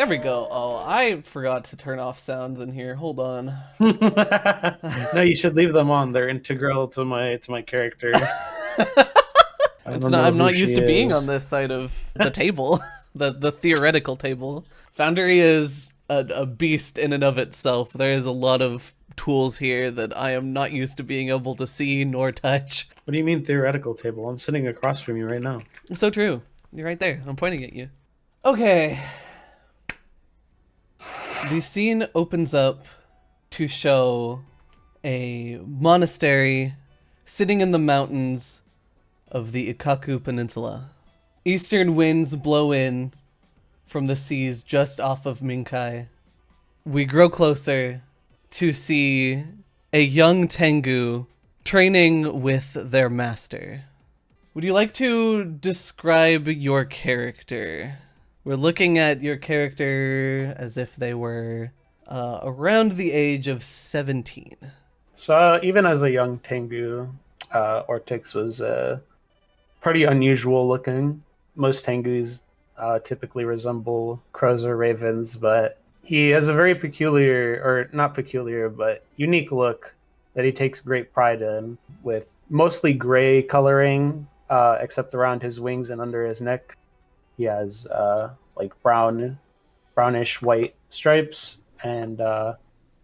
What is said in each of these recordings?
There we go. Oh, I forgot to turn off sounds in here. Hold on. No, you should leave them on. They're integral to my character. I It's don't not. know I'm who not used she to being on is. this side of the table, the theoretical table. Foundry is a beast in and of itself. There is a lot of tools here that I am not used to being able to see nor touch. What do you mean theoretical table? I'm sitting across from you right now. So true. You're right there. I'm pointing at you. Okay. The scene opens up to show a monastery sitting in the mountains of the Ikaku Peninsula. Eastern winds blow in from the seas just off of Minkai. We grow closer to see a young Tengu training with their master. Would you like to describe your character? We're looking at your character as if they were around the age of 17. So even as a young Tengu, Ortyx was pretty unusual looking. Most Tengus typically resemble crows or ravens, but he has a very peculiar, or not peculiar, but unique look that he takes great pride in, with mostly gray coloring, except around his wings and under his neck. He has like brownish white stripes and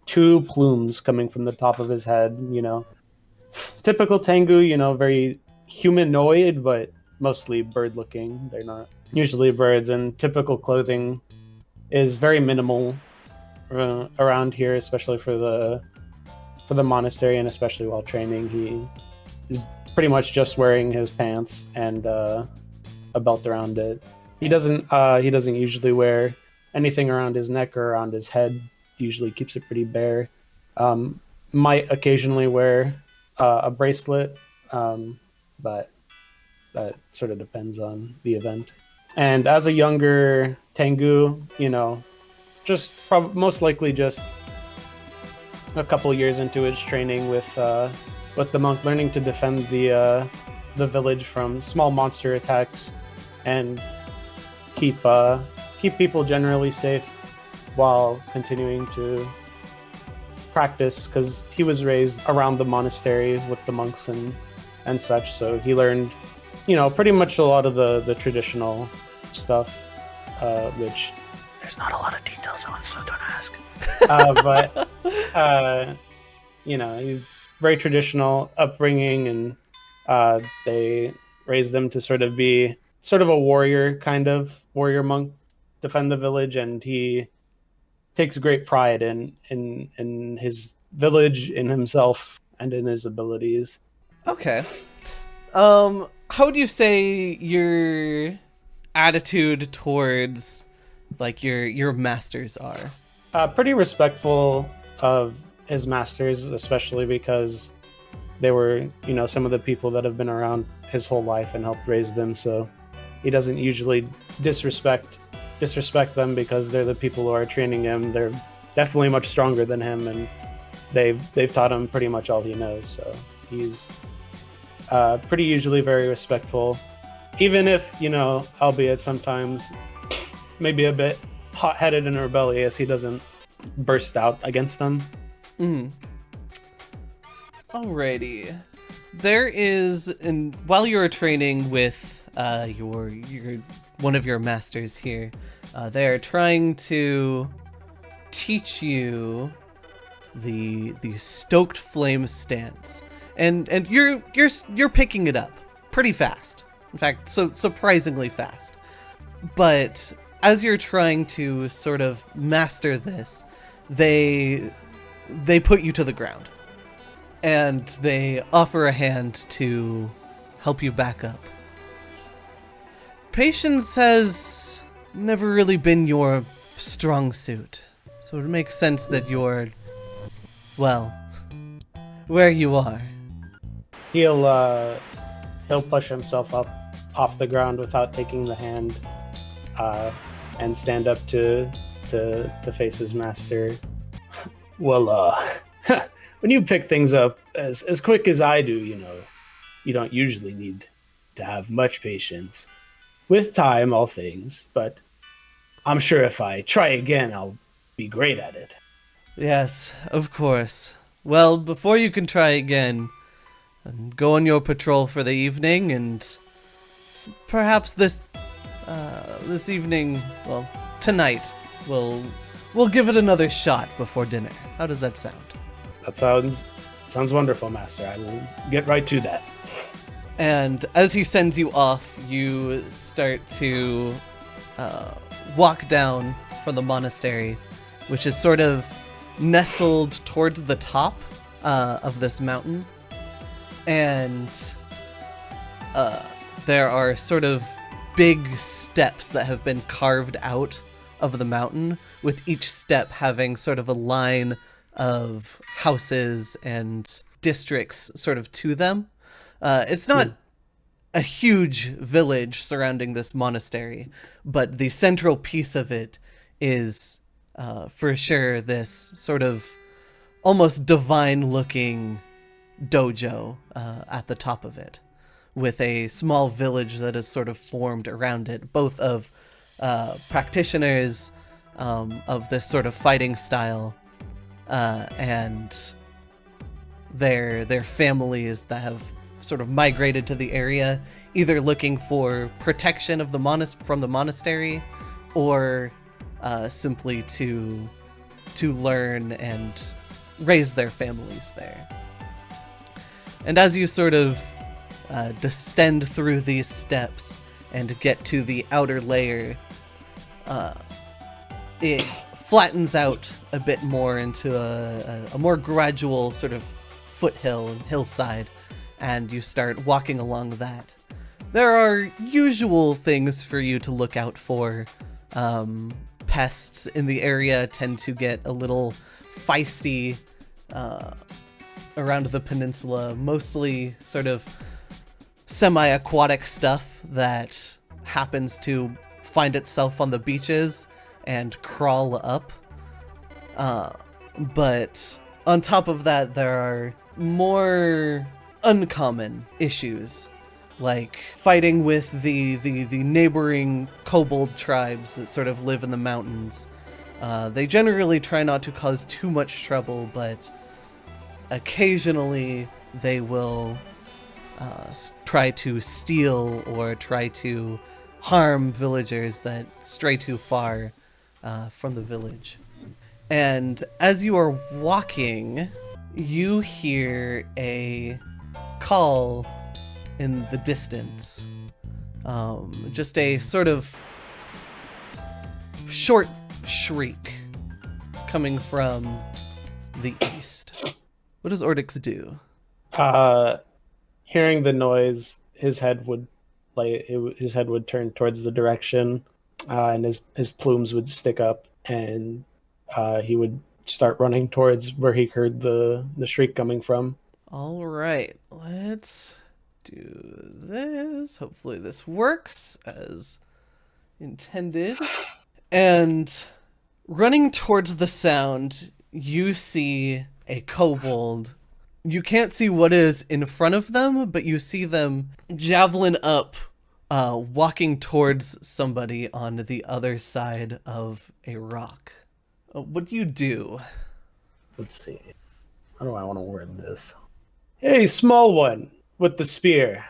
two plumes coming from the top of his head. Typical Tengu. Very humanoid, but mostly bird looking. They're not usually birds, and typical clothing is very minimal around here, especially for the monastery, and especially while training. He is pretty much just wearing his pants and a belt around it. He doesn't usually wear anything around his neck or around his head. He usually keeps it pretty bare. Might occasionally wear a bracelet, but that sort of depends on the event. And as a younger Tengu, most likely just a couple years into his training with the monk, learning to defend the village from small monster attacks and keep people generally safe while continuing to practice, because he was raised around the monastery with the monks and such. So he learned, pretty much a lot of the traditional stuff, which there's not a lot of details on, so don't ask. But he's very traditional upbringing, and they raised him to sort of be sort of a warrior monk, defend the village, and he takes great pride in his village, in himself, and in his abilities. Okay. How would you say your attitude towards like your masters are? Pretty respectful of his masters, especially because they were, some of the people that have been around his whole life and helped raise them. So he doesn't usually disrespect them because they're the people who are training him. They're definitely much stronger than him, and they've taught him pretty much all he knows. So he's pretty usually very respectful, even if, albeit sometimes maybe a bit hot-headed and rebellious, he doesn't burst out against them. Alrighty. There is, and while you're training with your one of your masters here, they're trying to teach you the stoked flame stance, and you're picking it up pretty fast. In fact, so surprisingly fast. But as you're trying to sort of master this, they put you to the ground, and they offer a hand to help you back up. Patience has never really been your strong suit, so it makes sense that you're, well, where you are. He'll push himself up off the ground without taking the hand, and stand up to face his master. Well, when you pick things up as quick as I do, you don't usually need to have much patience. With time, all things, but I'm sure if I try again, I'll be great at it. Yes, of course. Well, before you can try again, go on your patrol for the evening, and perhaps this evening, well, tonight, we'll give it another shot before dinner. How does that sound? That sounds wonderful, Master. I will get right to that. And as he sends you off, you start to walk down from the monastery, which is sort of nestled towards the top of this mountain. And there are sort of big steps that have been carved out of the mountain, with each step having sort of a line of houses and districts sort of to them. It's not a huge village surrounding this monastery, but the central piece of it is for sure this sort of almost divine-looking dojo at the top of it, with a small village that is sort of formed around it, both of practitioners of this sort of fighting style and their families that have sort of migrated to the area, either looking for protection of from the monastery, or simply to learn and raise their families there. And as you sort of descend through these steps and get to the outer layer, it flattens out a bit more into a more gradual sort of foothill and hillside, and you start walking along that. There are usual things for you to look out for. Pests in the area tend to get a little feisty around the peninsula, mostly sort of semi-aquatic stuff that happens to find itself on the beaches and crawl up. But on top of that, there are more uncommon issues, like fighting with the neighboring kobold tribes that sort of live in the mountains. They generally try not to cause too much trouble, but occasionally they will try to steal or try to harm villagers that stray too far from the village. And as you are walking, you hear a call in the distance. Just a sort of short shriek coming from the east. What does Ortyx do? Hearing the noise, his head would turn towards the direction, and his plumes would stick up, and he would start running towards where he heard the shriek coming from. All right, let's do this. Hopefully this works as intended. And running towards the sound, you see a kobold. You can't see what is in front of them, but you see them javelin up, walking towards somebody on the other side of a rock. What do you do? Let's see. How do I want to word this? Hey, small one with the spear.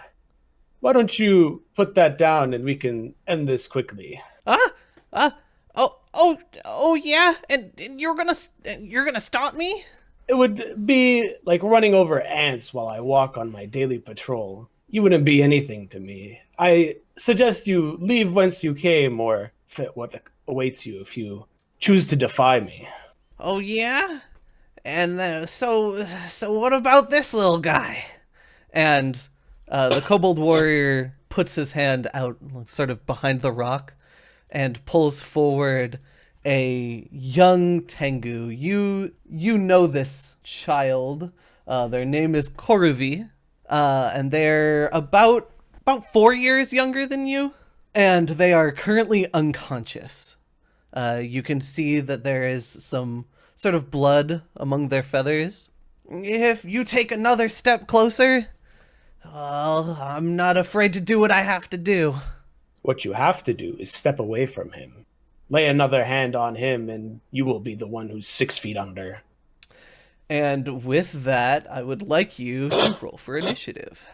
Why don't you put that down and we can end this quickly? Oh yeah, and you're gonna stop me? It would be like running over ants while I walk on my daily patrol. You wouldn't be anything to me. I suggest you leave whence you came, or fit what awaits you if you choose to defy me. Oh yeah? And so what about this little guy? And the kobold warrior puts his hand out sort of behind the rock and pulls forward a young Tengu. You know this child. Their name is Koruvi, and they're about 4 years younger than you, and they are currently unconscious. You can see that there is some sort of blood among their feathers. If you take another step closer, well, I'm not afraid to do what I have to do. What you have to do is step away from him. lay another hand on him, and you will be the one who's 6 feet under. And with that, I would like you to roll for initiative.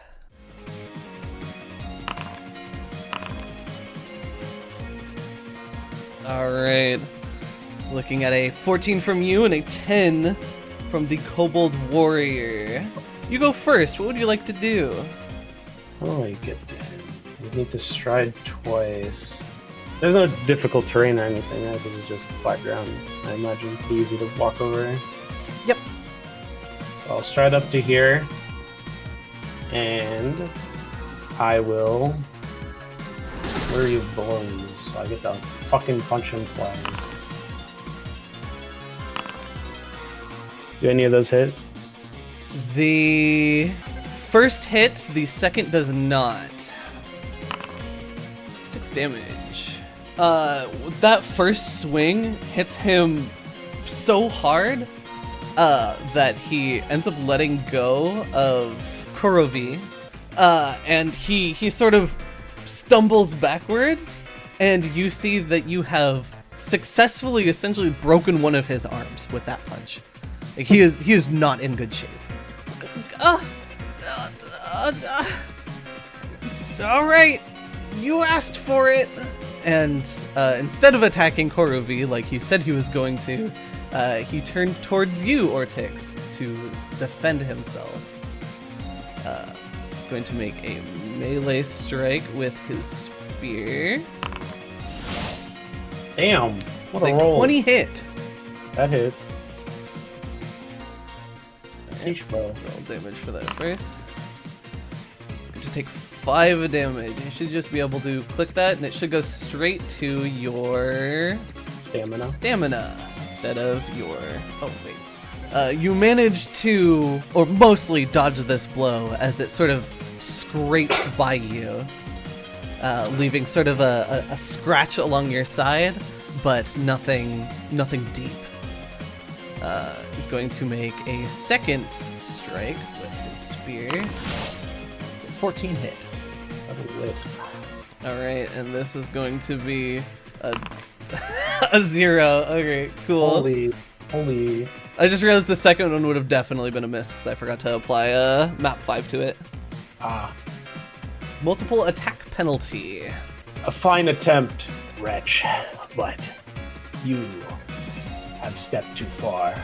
Alright. Looking at a 14 from you and a 10 from the Kobold Warrior. You go first. What would you like to do? Oh, I get that. You need to stride twice. There's no difficult terrain or anything, right? This is just flat ground. I imagine it'd be easy to walk over. Yep. So I'll stride up to here. And I will... Where are you blows? So I get to fucking punch him twice. Do any of those hit? The first hits, the second does not. 6 damage. That first swing hits him so hard that he ends up letting go of Korovi, and he sort of stumbles backwards, and you see that you have successfully essentially broken one of his arms with that punch. Like, he is not in good shape. All right, you asked for it. And instead of attacking Korovi like he said he was going to, he turns towards you, Ortyx, to defend himself. He's going to make a melee strike with his spear. Damn, what It's a a roll. 20 hit. That hits. Roll damage for that first. Going to take 5 damage. You should just be able to click that, and it should go straight to your Stamina. instead of your. Oh wait. You manage to, or mostly dodge this blow as it sort of scrapes by you, leaving sort of a scratch along your side, but nothing deep. He's going to make a second strike with his spear. It's a 14 hit. Alright, and this is going to be a 0. Okay, cool. Holy. I just realized the second one would have definitely been a miss because I forgot to apply a map 5 to it. Multiple attack penalty. A fine attempt, wretch, but you have stepped too far.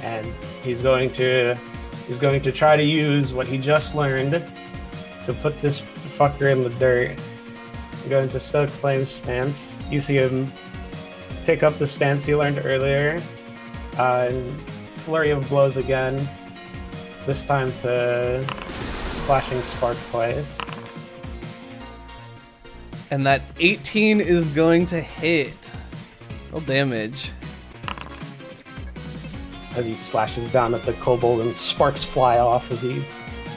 And he's going to try to use what he just learned to put this fucker in the dirt. I'm going to Stoke Flame's stance. You see him take up the stance he learned earlier. And flurry of blows again. This time to Flashing Spark twice. And that 18 is going to hit. Roll damage. As he slashes down at the kobold and sparks fly off as he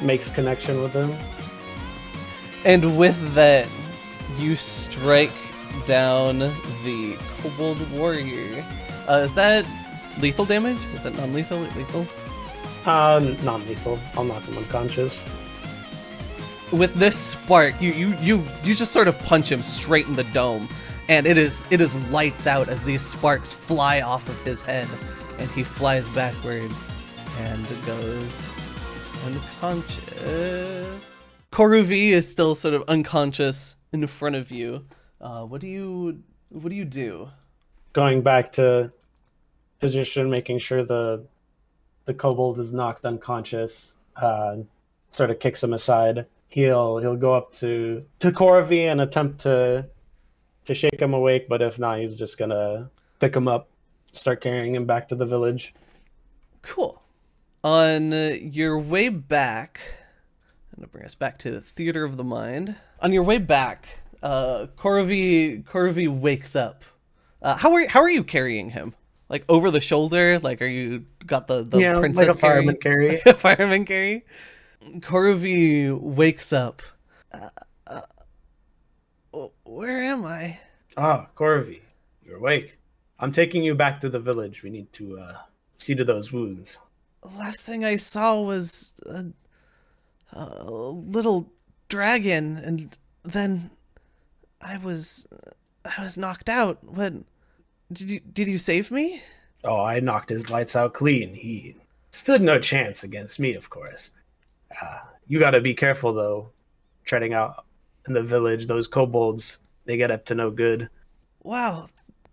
makes connection with him. And with that, you strike down the Kobold Warrior. Is that lethal damage? Is that non-lethal? Lethal? Non-lethal. I'll knock him unconscious. With this spark, you just sort of punch him straight in the dome, and it is lights out as these sparks fly off of his head, and he flies backwards and goes unconscious. Koruvi is still sort of unconscious in front of you. What do you do? Going back to position, making sure the kobold is knocked unconscious, sort of kicks him aside. He'll go up to Koruvi and attempt to shake him awake, but if not, he's just gonna pick him up, start carrying him back to the village. Cool. On your way back, I'm gonna bring us back to Theater of the Mind. On your way back, Koruvi wakes up. How are you carrying him? Like over the shoulder? Like, are you got the princess like a fireman carry? A fireman carry? Koruvi wakes up. Where am I? Koruvi, you're awake. I'm taking you back to the village. We need to see to those wounds. The last thing I saw was a little dragon, and then I was knocked out. Did you save me? Oh, I knocked his lights out clean. He stood no chance against me, of course. You got to be careful, though, treading out in the village. Those kobolds, they get up to no good. Wow,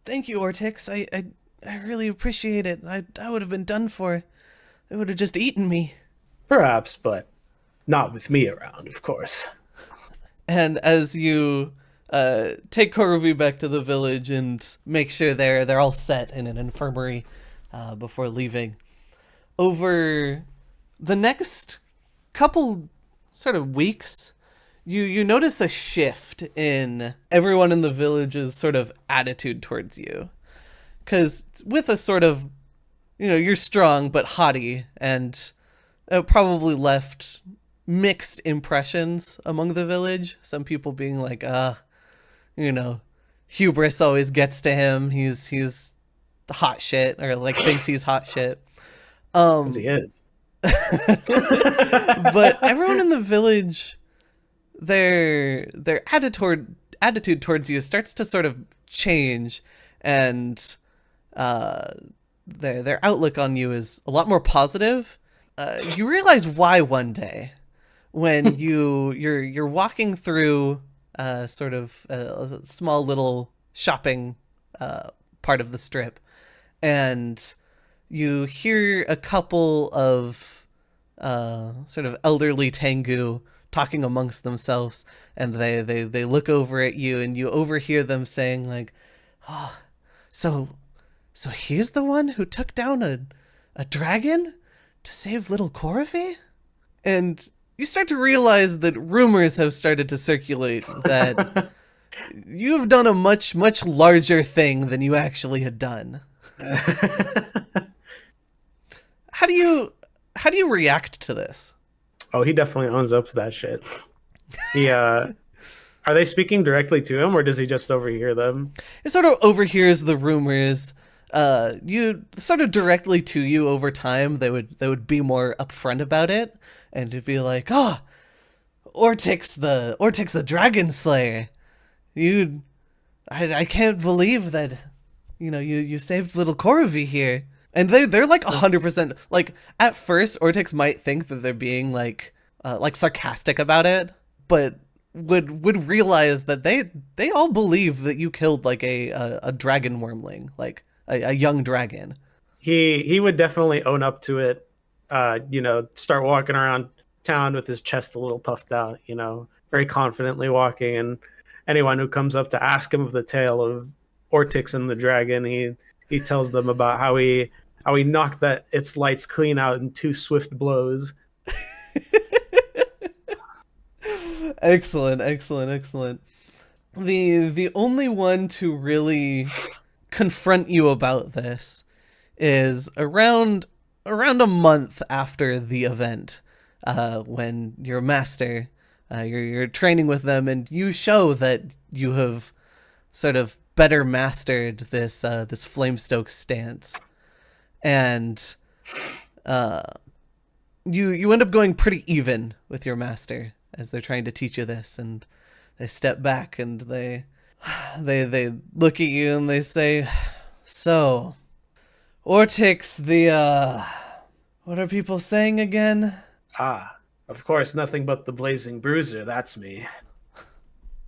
thank you, Ortyx. I really appreciate it. I would have been done for. They would have just eaten me. Perhaps, but not with me around, of course. And as you take Koruvi back to the village and make sure they're all set in an infirmary before leaving, over the next couple sort of weeks, you notice a shift in everyone in the village's sort of attitude towards you. Because with a sort of, you're strong but haughty, and it probably left mixed impressions among the village. Some people being like, hubris always gets to him. He's the hot shit, or like thinks he's hot shit. 'Cause he is. But everyone in the village, their attitude towards you starts to sort of change, and their outlook on you is a lot more positive. You realize why one day when you're walking through sort of a small little shopping part of the strip, and you hear a couple of sort of elderly Tengu talking amongst themselves, and they look over at you, and you overhear them saying like, "Oh, so he's the one who took down a dragon to save little Korafi?" And you start to realize that rumors have started to circulate that you've done a much, much larger thing than you actually had done. How do you react to this? Oh, he definitely owns up to that shit. He are they speaking directly to him, or does he just overhear them? He sort of overhears the rumors. You sort of directly to you over time. They would be more upfront about it, and it'd be like, "Oh, Ortyx the Dragon Slayer. I can't believe that, you saved little Koravi here." And they're like 100%. Like at first, Ortyx might think that they're being like sarcastic about it, but would realize that they all believe that you killed like a dragon wormling, like a young dragon. He would definitely own up to it. Start walking around town with his chest a little puffed out. Very confidently walking, and anyone who comes up to ask him of the tale of Ortyx and the dragon, he tells them about how he knocked its lights clean out in 2 swift blows. Excellent. The only one to really confront you about this is around a month after the event, when your master, you're training with them, and you show that you have sort of better mastered this flamestoke stance, and you end up going pretty even with your master as they're trying to teach you this, and they step back and they look at you and they say, "So, Ortyx, what are people saying again?" Ah, of course, nothing but the blazing bruiser, that's me.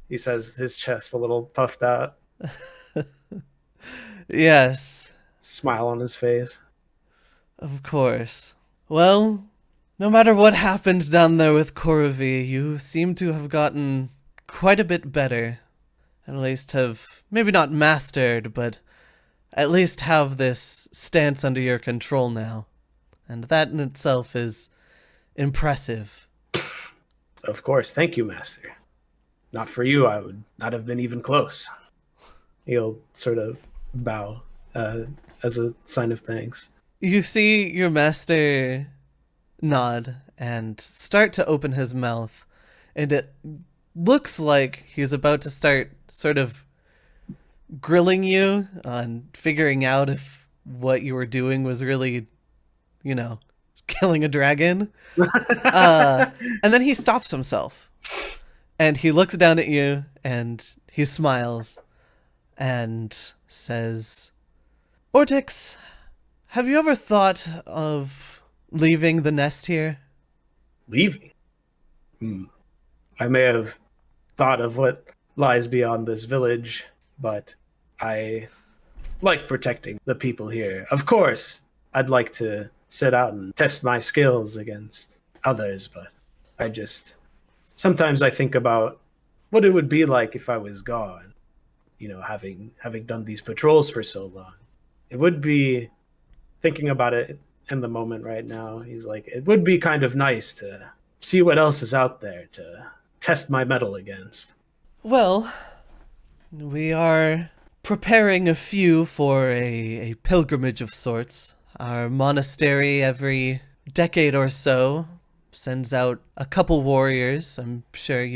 He says, his chest a little puffed out. Yes. Smile on his face. Of course. Well, no matter what happened down there with Koravi, you seem to have gotten quite a bit better. At least have, maybe not mastered, but at least have this stance under your control now. And that in itself is impressive. Of course, thank you, Master. Not for you, I would not have been even close. He'll sort of bow as a sign of thanks. You see your master nod and start to open his mouth, and it looks like he's about to start sort of grilling you on figuring out if what you were doing was really, killing a dragon. And then he stops himself, and he looks down at you, and he smiles and says, Ortyx, have you ever thought of leaving the nest here? Leaving? Hmm. I may have thought of what lies beyond this village, but I like protecting the people here. Of course, I'd like to sit out and test my skills against others, but I just sometimes I think about what it would be like if I was gone, having done these patrols for so long. It would be thinking about it in the moment right now. He's like, it would be kind of nice to see what else is out there to test my mettle against. Well, we are preparing a few for a pilgrimage of sorts. Our monastery, every decade or so, sends out a couple warriors. I'm sure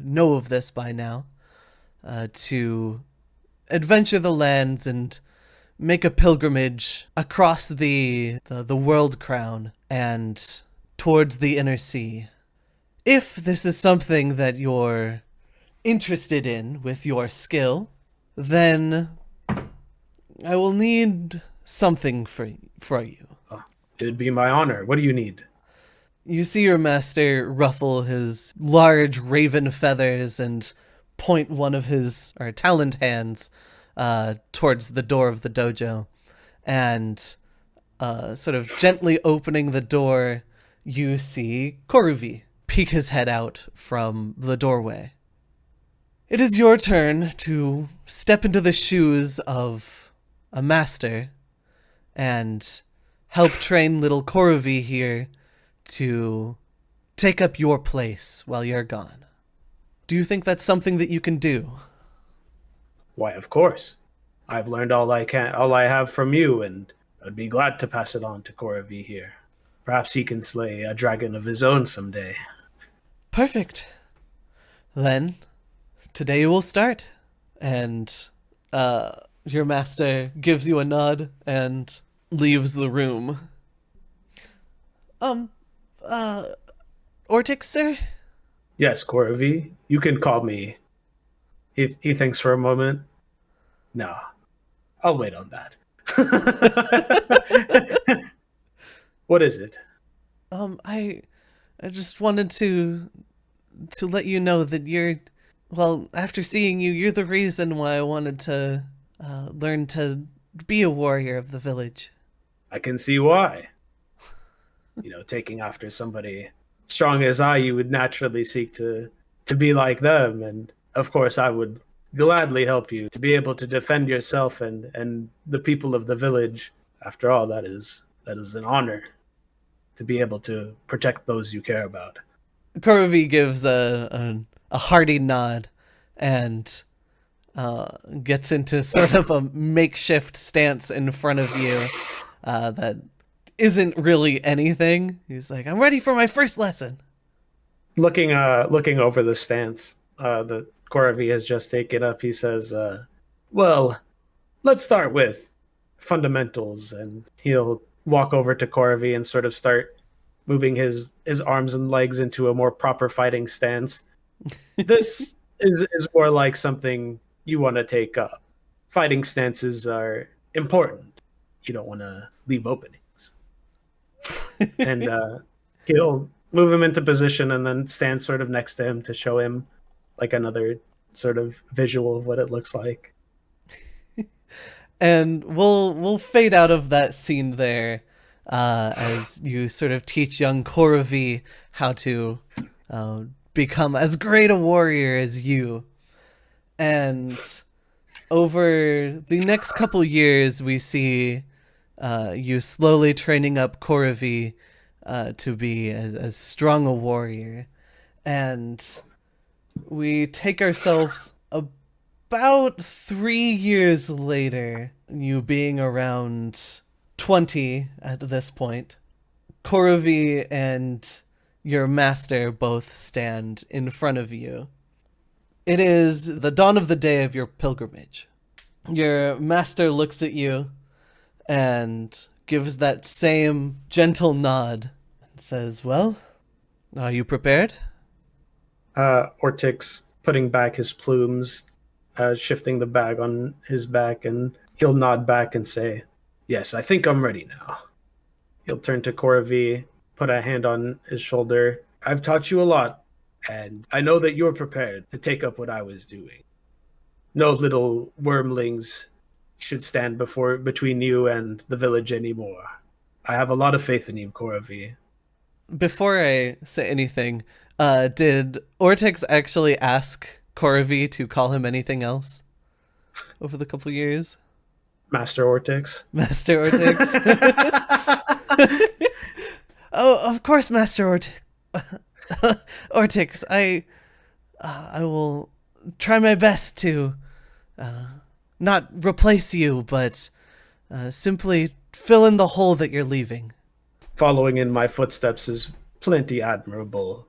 know of this by now. To adventure the lands and make a pilgrimage across the world crown and towards the inner sea. If this is something that you're interested in with your skill, then I will need something for you. It'd be my honor. What do you need? You see your master ruffle his large raven feathers and point one of his talent hands towards the door of the dojo, and sort of gently opening the door, you see Koruvi peek his head out from the doorway. It is your turn to step into the shoes of a master and help train little Koruvi here to take up your place while you're gone. Do you think that's something that you can do? Why, of course. I've learned all I have from you, and I'd be glad to pass it on to Koravi here. Perhaps he can slay a dragon of his own someday. Perfect. Then, today we'll start. And your master gives you a nod and leaves the room. Ortyx, sir? Yes, Koravi, you can call me. He thinks for a moment. No, I'll wait on that. What is it? I just wanted to let you know that after seeing you, you're the reason why I wanted to learn to be a warrior of the village. I can see why. Taking after somebody strong as I, you would naturally seek to be like them, and of course, I would gladly help you to be able to defend yourself and the people of the village. After all, that is an honor to be able to protect those you care about. Kurovi gives a hearty nod and gets into sort of a makeshift stance in front of you that isn't really anything. He's like, I'm ready for my first lesson. Looking over the stance that Koravi has just taken up, he says, well, let's start with fundamentals. And he'll walk over to Koravi and sort of start moving his arms and legs into a more proper fighting stance. This is more like something you want to take up. Fighting stances are important. You don't want to leave openings. And he'll move him into position and then stand sort of next to him to show him like another sort of visual of what it looks like. And we'll fade out of that scene there as you sort of teach young Koravi how to become as great a warrior as you. And over the next couple years, we see you slowly training up Koravi to be as strong a warrior. And we take ourselves about 3 years later, you being around 20 at this point. Koravi and your master both stand in front of you. It is the dawn of the day of your pilgrimage. Your master looks at you and gives that same gentle nod and says, well, are you prepared? Ortyx putting back his plumes, shifting the bag on his back, and he'll nod back and say, Yes, I think I'm ready now. He'll turn to Koravi, put a hand on his shoulder. I've taught you a lot, and I know that you're prepared to take up what I was doing. No little wormlings should stand between you and the village anymore. I have a lot of faith in you, Koravi. Before I say anything, did Ortyx actually ask Corvi to call him anything else over the couple years? Master Ortyx. Master Ortyx? Oh, of course, Master Ortyx. I will try my best to not replace you, but simply fill in the hole that you're leaving. Following in my footsteps is plenty admirable.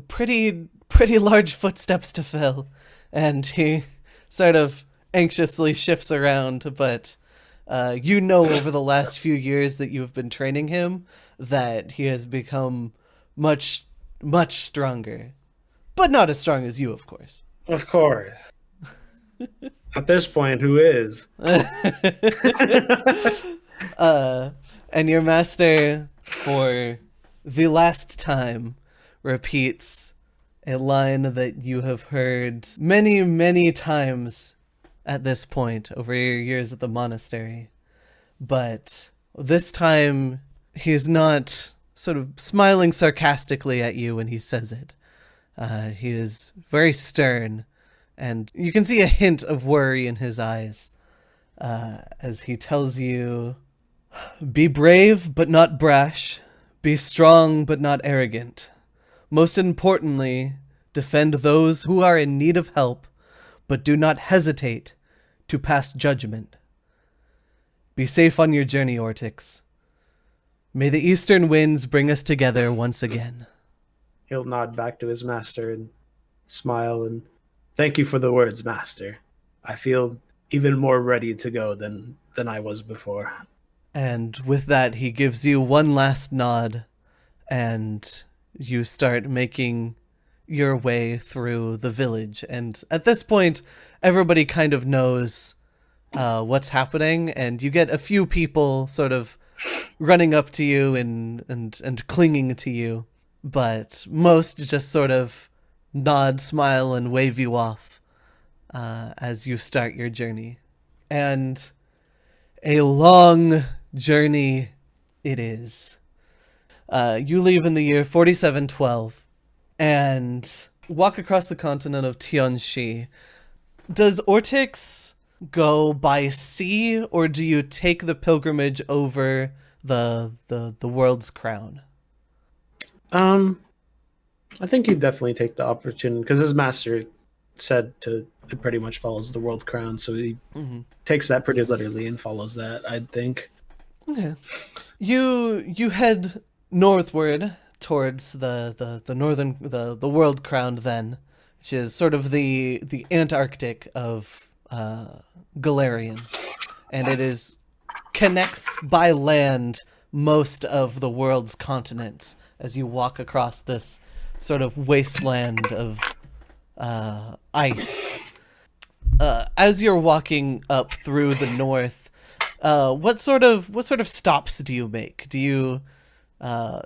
Pretty large footsteps to fill, and he sort of anxiously shifts around, but over the last few years that you've been training him that he has become much stronger, but not as strong as you, of course. Of course. At this point, who is? And your master, for the last time, repeats a line that you have heard many times at this point over your years at the monastery. But this time, he's not sort of smiling sarcastically at you when he says it. He is very stern, and you can see a hint of worry in his eyes as he tells you, "Be brave, but not brash. Be strong, but not arrogant. Most importantly, defend those who are in need of help, but do not hesitate to pass judgment. Be safe on your journey, Ortyx. May the eastern winds bring us together once again." He'll nod back to his master and smile and thank you for the words, master. I feel even more ready to go than I was before. And with that, he gives you one last nod, and you start making your way through the village. And at this point, everybody kind of knows what's happening, and you get a few people sort of running up to you and clinging to you, but most just sort of nod, smile, and wave you off as you start your journey. And a long journey it is. You leave in the year 4712 and walk across the continent of Tianxi. Does Ortyx go by sea, or do you take the pilgrimage over the world's crown? I think he'd definitely take the opportunity because his master said it pretty much follows the world crown, so he takes that pretty literally and follows that, I'd think. Okay. You head northward towards the northern the world crown then, which is sort of the Antarctic of Galarian, and it connects by land most of the world's continents as you walk across this sort of wasteland of ice. As you're walking up through the north, what sort of stops do you make? Do you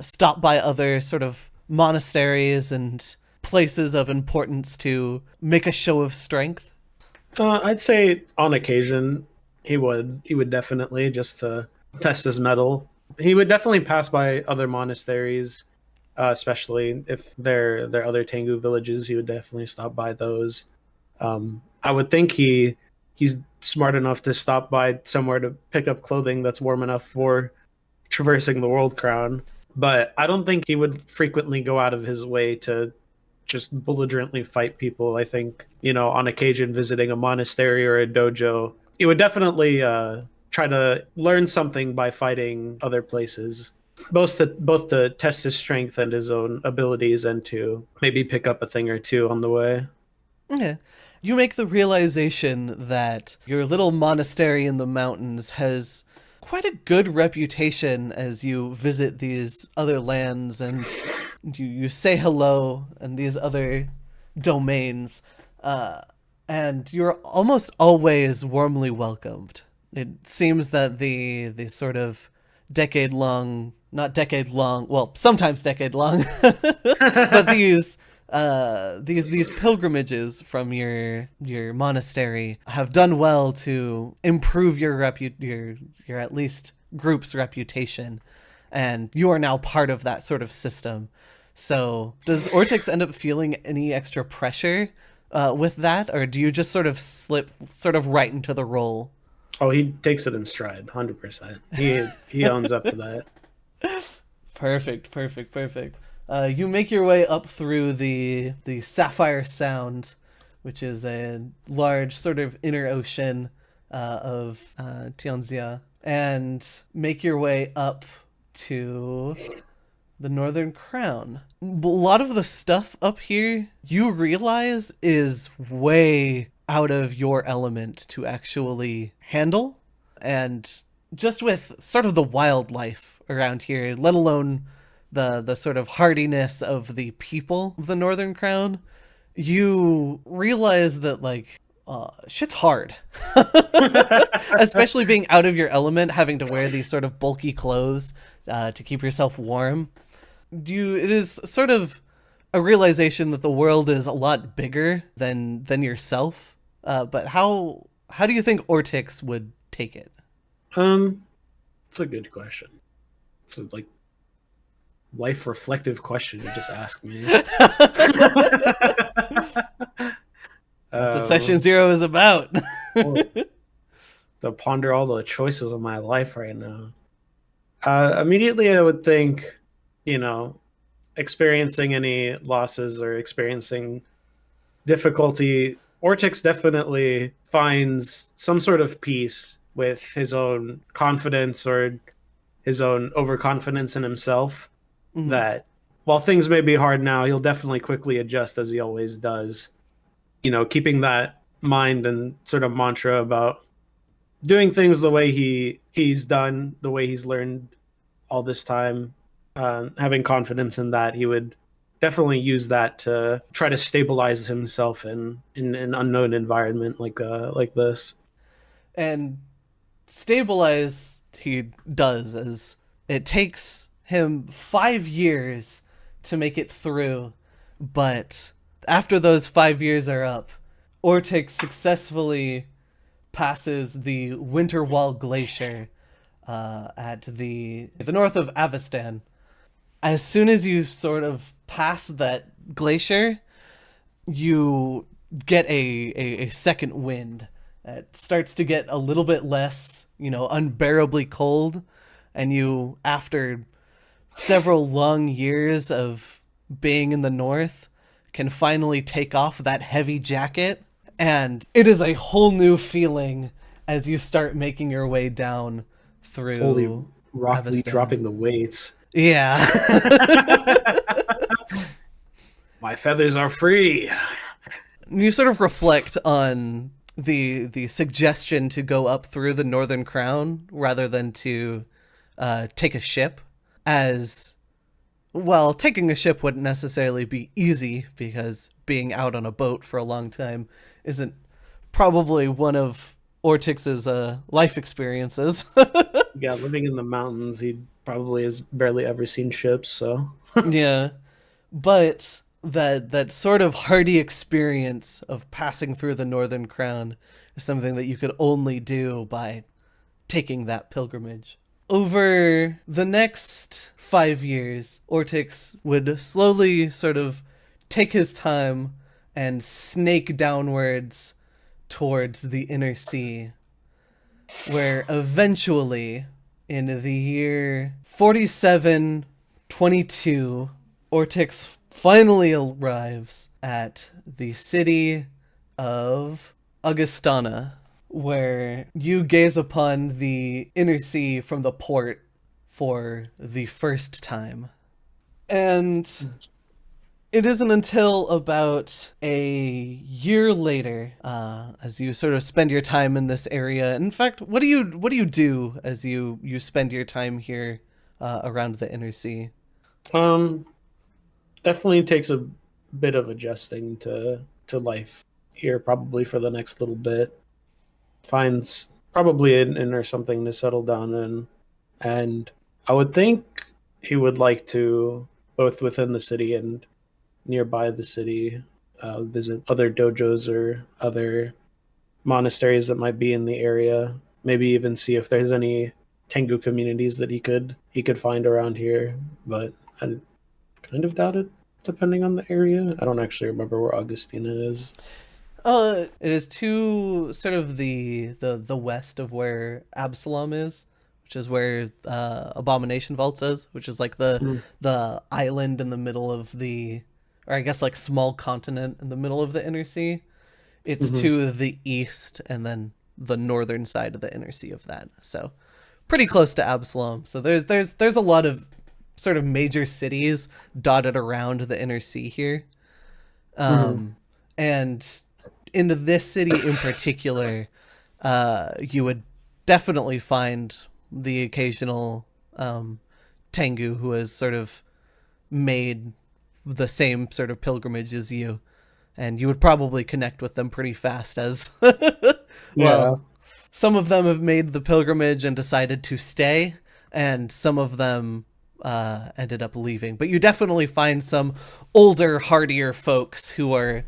stop by other sort of monasteries and places of importance to make a show of strength? I'd say on occasion he would definitely, just to test his mettle. He would definitely pass by other monasteries, especially if they're other Tengu villages. He would definitely stop by those. I would think he's smart enough to stop by somewhere to pick up clothing that's warm enough for traversing the world crown. But I don't think he would frequently go out of his way to just belligerently fight people. I think, on occasion visiting a monastery or a dojo, he would definitely try to learn something by fighting other places, both to test his strength and his own abilities, and to maybe pick up a thing or two on the way. Okay. You make the realization that your little monastery in the mountains has quite a good reputation as you visit these other lands and you say hello in these other domains, and you're almost always warmly welcomed It seems that the sort of decade long, not decade long, well, sometimes decade long, but these pilgrimages from your monastery have done well to improve your at least group's reputation, and you are now part of that sort of system. So does Ortyx end up feeling any extra pressure with that, or do you just sort of slip sort of right into the role? Oh, he takes it in stride, 100%. He owns up to that. Perfect, perfect, perfect. You make your way up through the Sapphire Sound, which is a large sort of inner ocean of Tianxia, and make your way up to the Northern Crown. A lot of the stuff up here, you realize, is way out of your element to actually handle. And just with sort of the wildlife around here, let alone the sort of hardiness of the people of the Northern Crown, you realize that, like, shit's hard. Especially being out of your element, having to wear these sort of bulky clothes to keep yourself warm. It is sort of a realization that the world is a lot bigger than yourself. But how do you think Ortyx would take it? It's a good question. It's a like life reflective question you just asked me. That's what Session Zero is about. To ponder all the choices of my life right now. Immediately, I would think, experiencing any losses or experiencing difficulty, Ortyx definitely finds some sort of peace with his own confidence or his own overconfidence in himself. Mm-hmm. That while things may be hard now, he'll definitely quickly adjust as he always does. Keeping that mind and sort of mantra about doing things the way he's done, the way he's learned all this time, having confidence in that, he would definitely use that to try to stabilize himself in an unknown environment like this. And stabilize he does, as it takes him 5 years to make it through, but after those 5 years are up, Ortyx successfully passes the Winter Wall Glacier at the north of Avestan. As soon as you sort of pass that glacier, you get a second wind. It starts to get a little bit less, unbearably cold, and you, after several long years of being in the north, can finally take off that heavy jacket, and it is a whole new feeling as you start making your way down through Holy Rockly dropping the weights. Yeah. My feathers are free. You sort of reflect on the suggestion to go up through the Northern Crown rather than to take a ship, as well, taking a ship wouldn't necessarily be easy because being out on a boat for a long time isn't probably one of Ortyx's life experiences. Yeah, living in the mountains, he probably has barely ever seen ships, so. Yeah, but that sort of hardy experience of passing through the Northern Crown is something that you could only do by taking that pilgrimage. Over the next 5 years, Ortyx would slowly sort of take his time and snake downwards towards the inner sea, where eventually, in the year 4722, Ortyx finally arrives at the city of Augustana, where you gaze upon the inner sea from the port for the first time. And it isn't until about a year later, as you sort of spend your time in this area. In fact, what do you do as you spend your time here around the inner sea? Definitely takes a bit of adjusting to life here, probably for the next little bit. Finds probably an inn or something to settle down in. And I would think he would like to, both within the city and nearby the city, visit other dojos or other monasteries that might be in the area. Maybe even see if there's any Tengu communities that he could find around here. But I kind of doubt it, depending on the area. I don't actually remember where Augustina is. It is to sort of the west of where Absalom is, which is where Abomination Vaults is, which is like the island in the middle of the, or I guess like small continent in the middle of the Inner Sea. It's to the east and then the northern side of the Inner Sea of that. So pretty close to Absalom. So there's a lot of sort of major cities dotted around the Inner Sea here. And into this city in particular, you would definitely find the occasional Tengu who has sort of made the same sort of pilgrimage as you, and you would probably connect with them pretty fast as well. Some of them have made the pilgrimage and decided to stay, and some of them ended up leaving. But you definitely find some older, hardier folks who are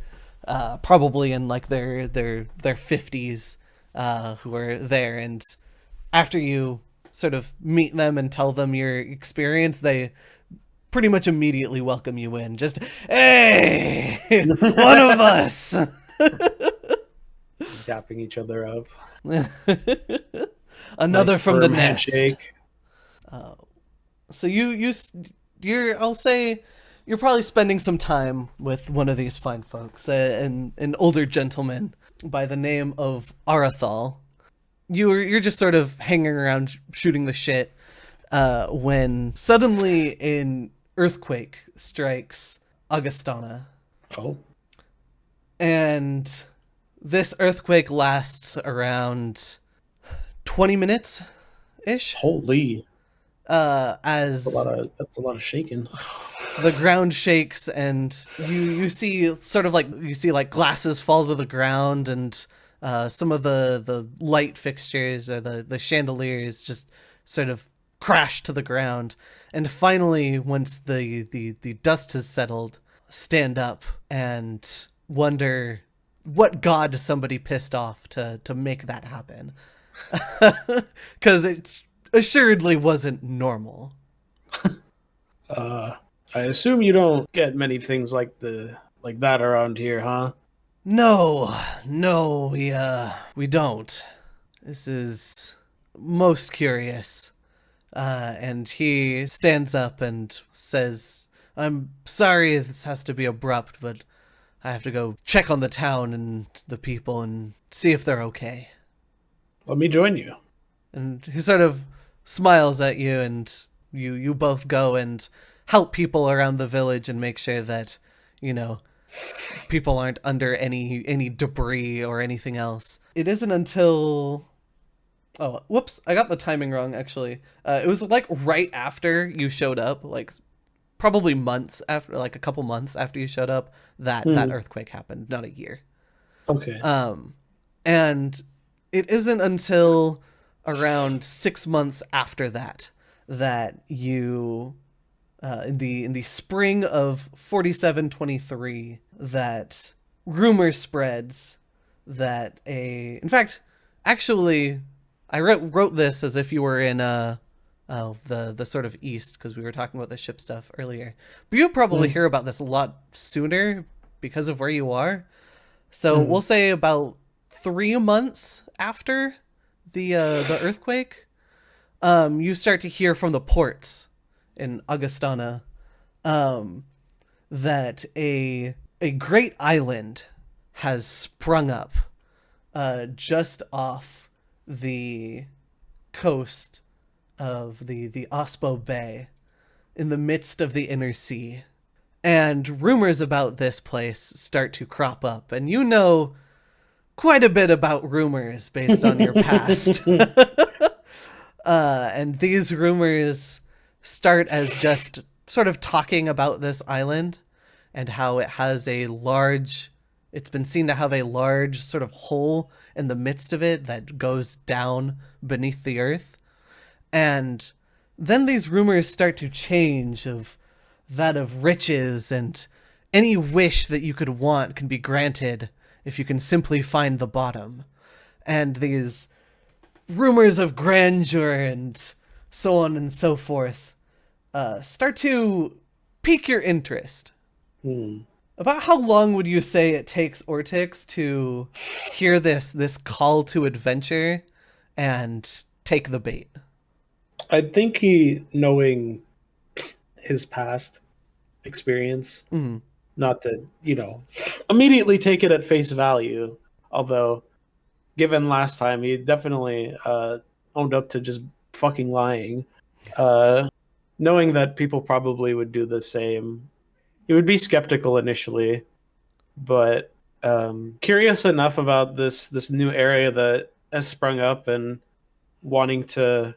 probably in like their 50s who are there, and after you sort of meet them and tell them your experience, they pretty much immediately welcome you in. Just, hey, one of us. Dapping each other up. Another Nice from the firm nest. handshake. So you're I'll say you're probably spending some time with one of these fine folks, an older gentleman by the name of Arathal. You're just sort of hanging around shooting the shit when suddenly an earthquake strikes Augustana. Oh. And this earthquake lasts around 20 minutes ish. Holy. As That's a lot of shaking. the ground shakes and you see sort of like glasses fall to the ground, and some of the light fixtures or the chandeliers just sort of crash to the ground. And finally, once the dust has settled, stand up and wonder what god somebody pissed off to make that happen. Because it assuredly wasn't normal. I assume you don't get many things like that around here, huh? No, we don't. This is most curious. And he stands up and says, I'm sorry this has to be abrupt, but I have to go check on the town and the people and see if they're okay. Let me join you. And he sort of smiles at you, and you both go and help people around the village and make sure that, people aren't under any debris or anything else. It isn't until... Oh, whoops, I got the timing wrong, actually. It was like right after you showed up, like probably months after, like a couple months after you showed up, that earthquake happened, not a year. Okay. And it isn't until around 6 months after that you, in the spring of 4723, that rumor spreads that in fact, actually, I wrote this as if you were in the sort of east, because we were talking about the ship stuff earlier. But you'll probably hear about this a lot sooner because of where you are. So we'll say about 3 months after the earthquake, you start to hear from the ports in Augustana that a great island has sprung up just off the coast of the Ospo Bay in the midst of the Inner Sea. And rumors about this place start to crop up, and you know quite a bit about rumors based on your past. And these rumors start as just sort of talking about this island and how it has a large It's been seen to have a large sort of hole in the midst of it that goes down beneath the earth. And then these rumors start to change of that of riches, and any wish that you could want can be granted if you can simply find the bottom. And these rumors of grandeur and so on and so forth start to pique your interest. About how long would you say it takes Ortyx to hear this call to adventure and take the bait? I think he, knowing his past experience, not to, immediately take it at face value. Although, given last time, he definitely owned up to just fucking lying. Knowing that people probably would do the same, he would be skeptical initially, but curious enough about this new area that has sprung up, and wanting to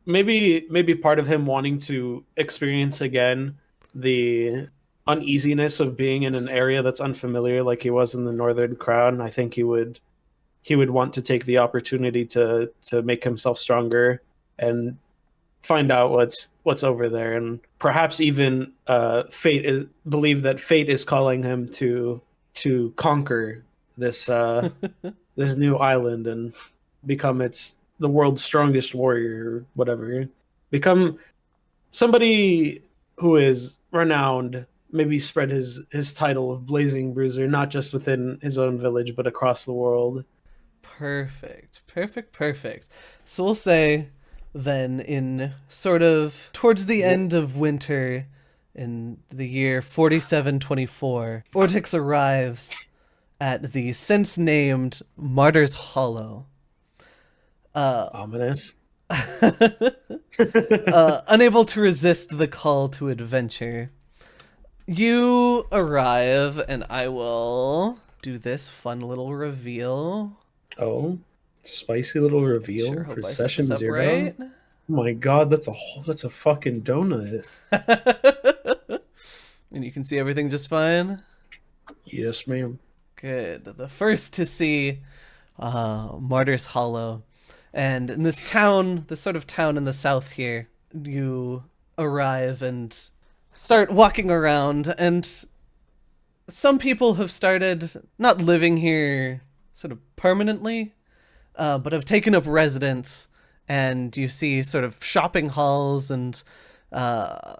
maybe part of him wanting to experience again the uneasiness of being in an area that's unfamiliar, like he was in the Northern Crown. I think he would want to take the opportunity to make himself stronger and find out what's over there, and perhaps even believe that fate is calling him to conquer this this new island and become the world's strongest warrior, or whatever. Become somebody who is renowned, maybe spread his title of Blazing Bruiser, not just within his own village, but across the world. Perfect. So we'll say then, in sort of towards the end of winter in the year 4724, Ortyx arrives at the since named Martyr's Hollow. Ominous. Unable to resist the call to adventure, you arrive, and I will do this fun little reveal. Oh, spicy little reveal Sure, for hope I set session this up 0. right. Oh my god, that's a fucking donut. And you can see everything just fine? Yes, ma'am. Good. The first to see Martyr's Hollow. And in this town, this sort of town in the south here, you arrive and start walking around, and some people have started not living here sort of permanently, but have taken up residence, and you see sort of shopping halls, and the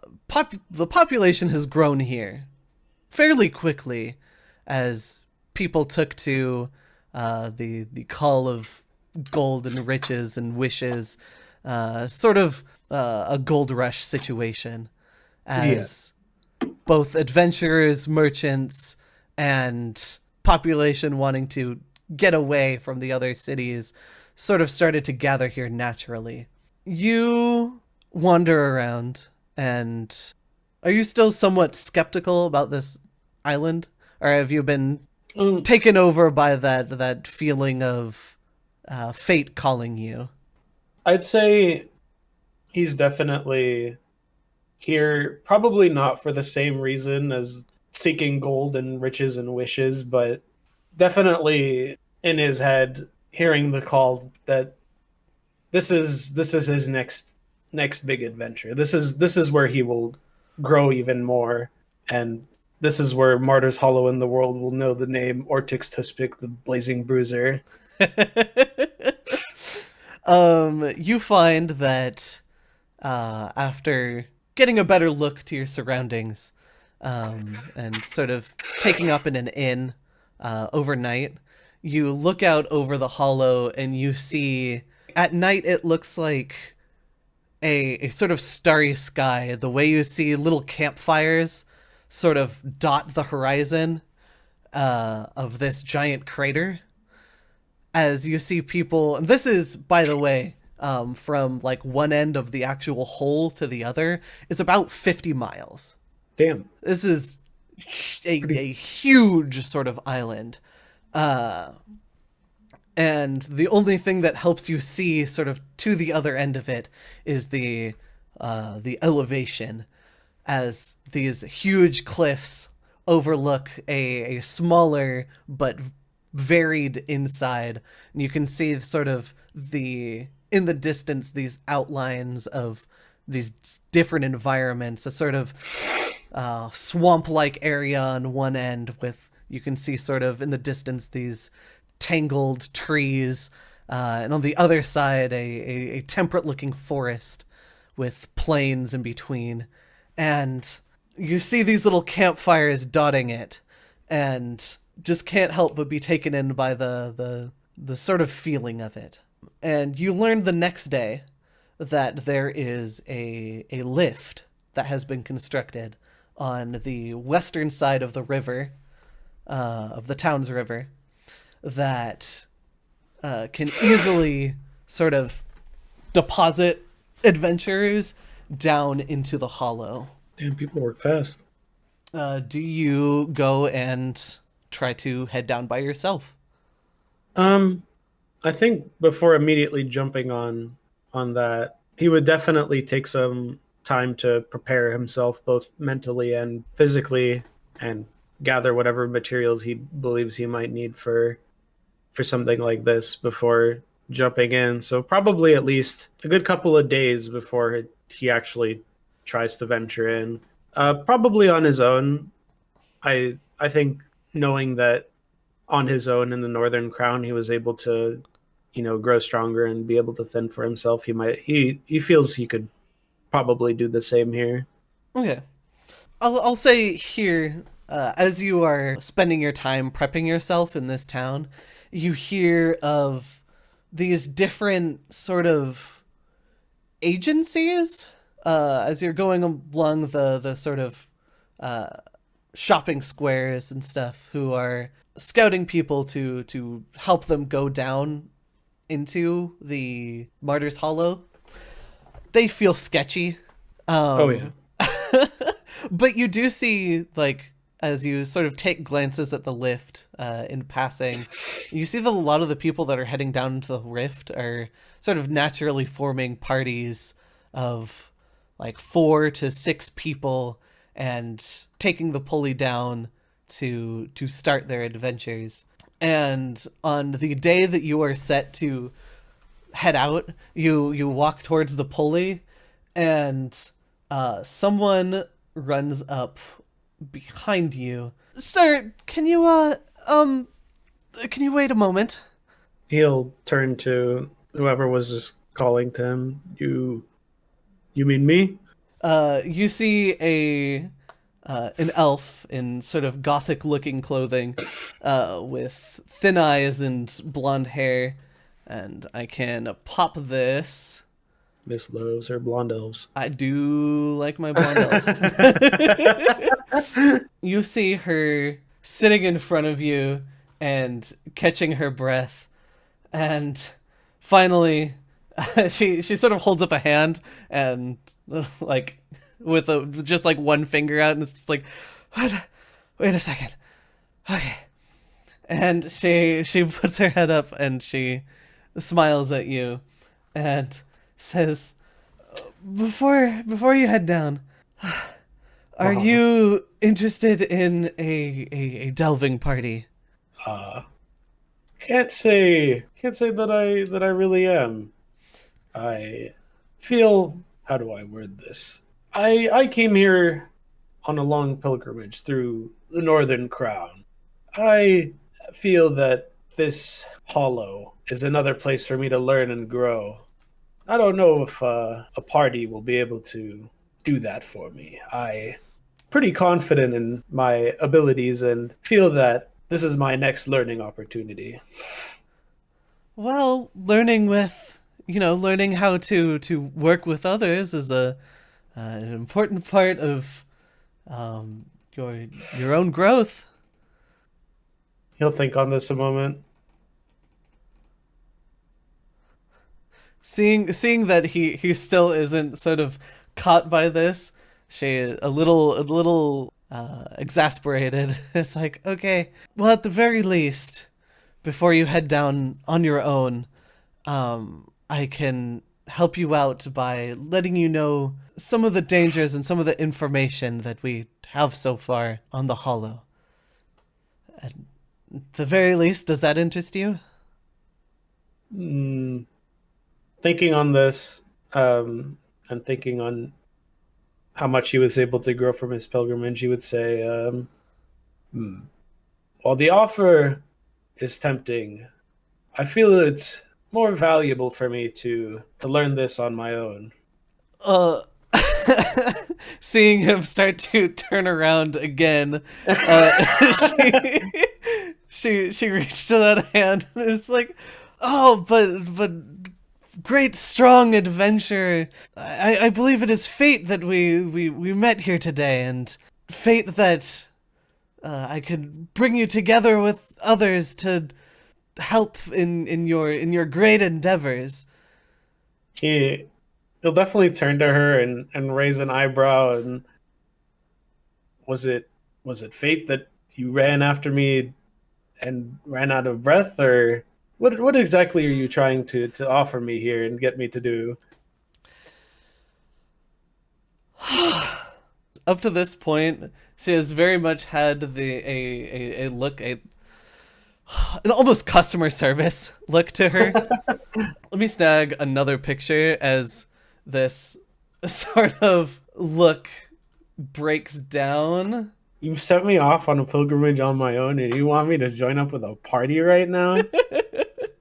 population has grown here fairly quickly as people took to the call of gold and riches and wishes, sort of a gold rush situation, as both adventurers, merchants, and population wanting to get away from the other cities sort of started to gather here naturally. You wander around, and are you still somewhat skeptical about this island, or have you been taken over by that feeling of fate calling you? I'd say he's definitely here, probably not for the same reason as seeking gold and riches and wishes, but definitely in his head, hearing the call that this is his next big adventure. This is where he will grow even more, and this is where Martyr's Hollow in the world will know the name Ortyx Tuspic, the Blazing Bruiser. You find that after getting a better look to your surroundings, and sort of taking up in an inn overnight, you look out over the hollow, and you see at night it looks like a sort of starry sky, the way you see little campfires sort of dot the horizon of this giant crater. As you see people, and this is, by the way, from like one end of the actual hole to the other is about 50 miles. Damn. This is a huge sort of island. And the only thing that helps you see sort of to the other end of it is the elevation, as these huge cliffs overlook a smaller but varied inside. And you can see sort of in the distance, these outlines of these different environments, a sort of swamp-like area on one end with, you can see sort of in the distance these tangled trees, and on the other side a temperate-looking forest with plains in between. And you see these little campfires dotting it, and just can't help but be taken in by the sort of feeling of it. And you learn the next day that there is a lift that has been constructed on the western side of the river, of the town's river, that can easily sort of deposit adventurers down into the hollow. Damn, people work fast. Do you go and try to head down by yourself? I think before immediately jumping on that, he would definitely take some time to prepare himself both mentally and physically, and gather whatever materials he believes he might need for something like this before jumping in. So probably at least a good couple of days before he actually tries to venture in. Probably on his own. I think, knowing that on his own in the Northern Crown he was able to, grow stronger and be able to fend for himself, he feels he could probably do the same here. Okay. I'll say here, as you are spending your time prepping yourself in this town, you hear of these different sort of agencies, as you're going along the sort of shopping squares and stuff, who are scouting people to help them go down into the Martyr's Hollow. They feel sketchy. Oh yeah. But you do see, like, as you sort of take glances at the lift in passing, you see that a lot of the people that are heading down into the rift are sort of naturally forming parties of like 4 to 6 people and taking the pulley down to start their adventures. And on the day that you are set to head out, you walk towards the pulley, and someone runs up behind you. Sir, can you wait a moment? He'll turn to whoever was just calling to him. You mean me? You see an elf in sort of gothic looking clothing, with thin eyes and blonde hair, and I can pop this. Miss loves her blonde elves. I do like my blonde elves. You see her sitting in front of you and catching her breath, and finally she sort of holds up a hand and like with just like one finger out, and it's just like, what? Wait a second. Okay. And she puts her head up and she smiles at you and says, before you head down, are you interested in a delving party? Can't say that I really am. I feel, how do I word this? I came here on a long pilgrimage through the Northern Crown. I feel that this hollow is another place for me to learn and grow. I don't know if a party will be able to do that for me. I'm pretty confident in my abilities and feel that this is my next learning opportunity. Well, learning how to work with others is an important part of your own growth. He'll think on this a moment. Seeing that he still isn't sort of caught by this, she a little exasperated. It's like, okay, well, at the very least, before you head down on your own, I can help you out by letting you know some of the dangers and some of the information that we have so far on the Hollow. At the very least, does that interest you? Thinking on this, and thinking on how much he was able to grow from his pilgrimage, he would say, while the offer is tempting, I feel it's more valuable for me to learn this on my own. Seeing him start to turn around again, she reached to that hand and it's like, oh, but great strong adventure. I believe it is fate that we met here today, and fate that I could bring you together with others to help in your great endeavors. He'll definitely turn to her and raise an eyebrow. And was it fate that you ran after me and ran out of breath, or what exactly are you trying to offer me here and get me to do? Up to this point, she has very much had a look, an almost customer service look to her. Let me snag another picture as this sort of look breaks down. You set me off on a pilgrimage on my own, and you want me to join up with a party right now?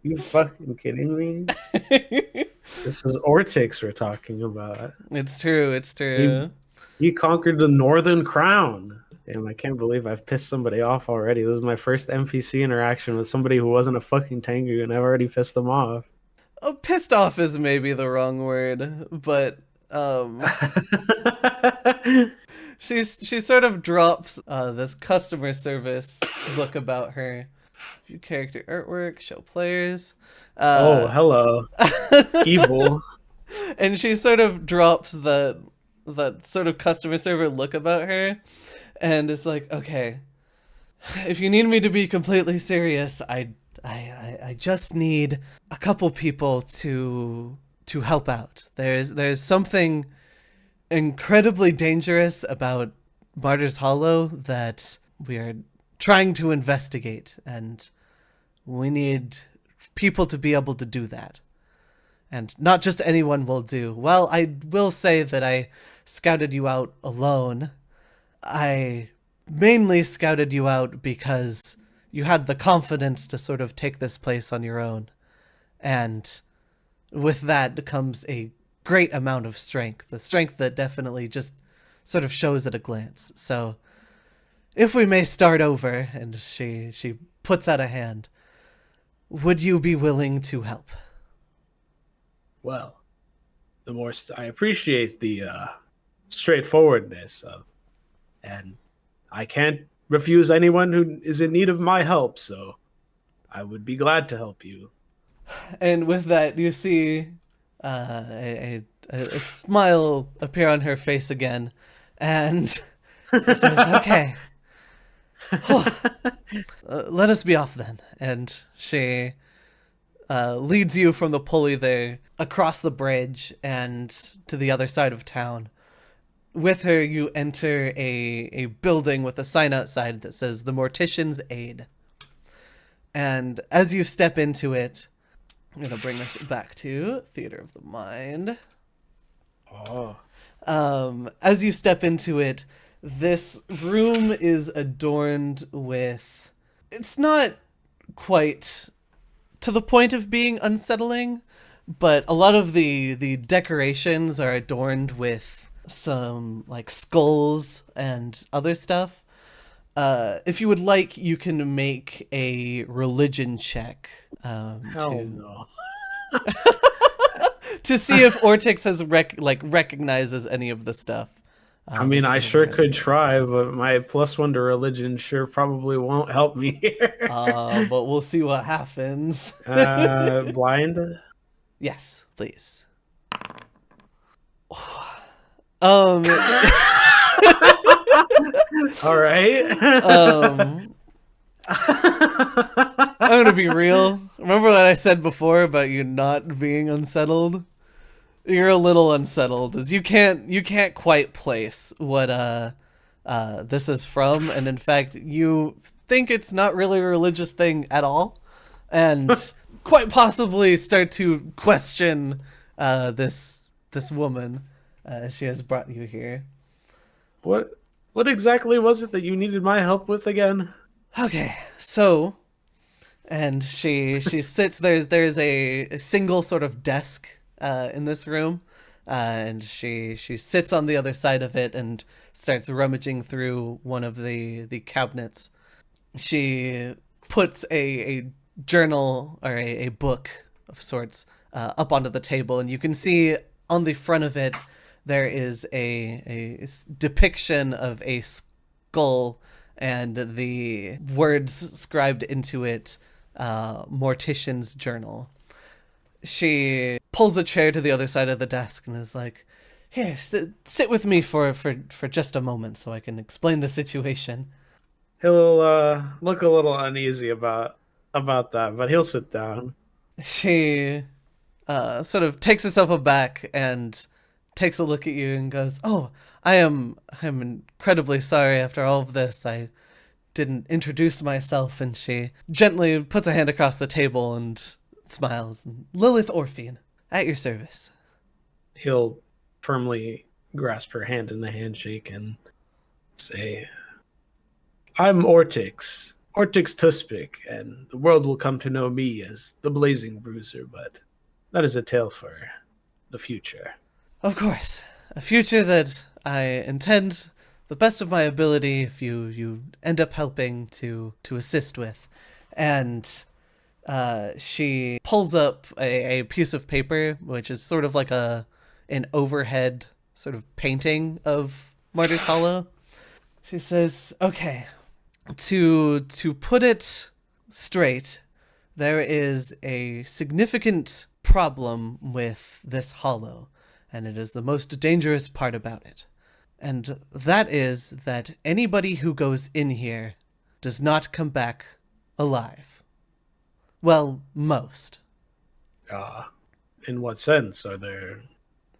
You fucking kidding me? This is Ortyx we're talking about. It's true. He conquered the Northern Crown. Damn, I can't believe I've pissed somebody off already. This is my first NPC interaction with somebody who wasn't a fucking Tengu, and I've already pissed them off. Oh, pissed off is maybe the wrong word, but she sort of drops this customer service look about her. View character artwork, show players. Oh, hello. Evil. And she sort of drops that sort of customer server look about her, and it's like, okay, if you need me to be completely serious, I just need a couple people to help out. There's something incredibly dangerous about Martyr's Hollow that we are trying to investigate, and we need people to be able to do that. And not just anyone will do. Well, I will say that I scouted you out alone. I mainly scouted you out because you had the confidence to sort of take this place on your own. And with that comes a great amount of strength. The strength that definitely just sort of shows at a glance. So if we may start over, and she puts out a hand, would you be willing to help? Well, the more I appreciate the straightforwardness of, and I can't refuse anyone who is in need of my help, so I would be glad to help you. And with that, you see a smile appear on her face again, and she says, okay, let us be off then. And she leads you from the pulley there across the bridge and to the other side of town. With her, you enter a building with a sign outside that says the Mortician's Aid. And as you step into it, I'm going to bring this back to Theater of the Mind. Oh. As you step into it, this room is adorned with... It's not quite to the point of being unsettling, but a lot of the decorations are adorned with some like skulls and other stuff. If you would like, you can make a religion check No. to see if Ortyx has recognizes any of the stuff. I mean, I sure could try, but my +1 to religion sure probably won't help me here. But we'll see what happens. Blind? Yes, please. All right. I'm gonna be real. Remember what I said before about you not being unsettled? You're a little unsettled as you can't quite place what this is from, and in fact you think it's not really a religious thing at all, and quite possibly start to question this woman. She has brought you here. What exactly was it that you needed my help with again? Okay, so, and she sits. There's a single sort of desk in this room, and she sits on the other side of it and starts rummaging through one of the cabinets. She puts a journal or a book of sorts up onto the table, and you can see on the front of it there is a depiction of a skull and the words scribed into it, Mortician's journal. She pulls a chair to the other side of the desk and is like, here, sit with me for just a moment so I can explain the situation. He'll look a little uneasy about that, but he'll sit down. She sort of takes herself aback and takes a look at you and goes, "Oh, I'm incredibly sorry after all of this. I didn't introduce myself." And she gently puts a hand across the table and smiles. "Lilith Orphean, at your service." He'll firmly grasp her hand in the handshake and say, I'm Ortyx Tuspic, and the world will come to know me as the Blazing Bruiser, but that is a tale for the future. Of course, a future that I intend the best of my ability if you end up helping to assist with. And she pulls up a piece of paper, which is sort of like an overhead sort of painting of Martyr's Hollow. She says, okay, to put it straight, there is a significant problem with this hollow, and it is the most dangerous part about it. And that is that anybody who goes in here does not come back alive. Well, most. In what sense? Are there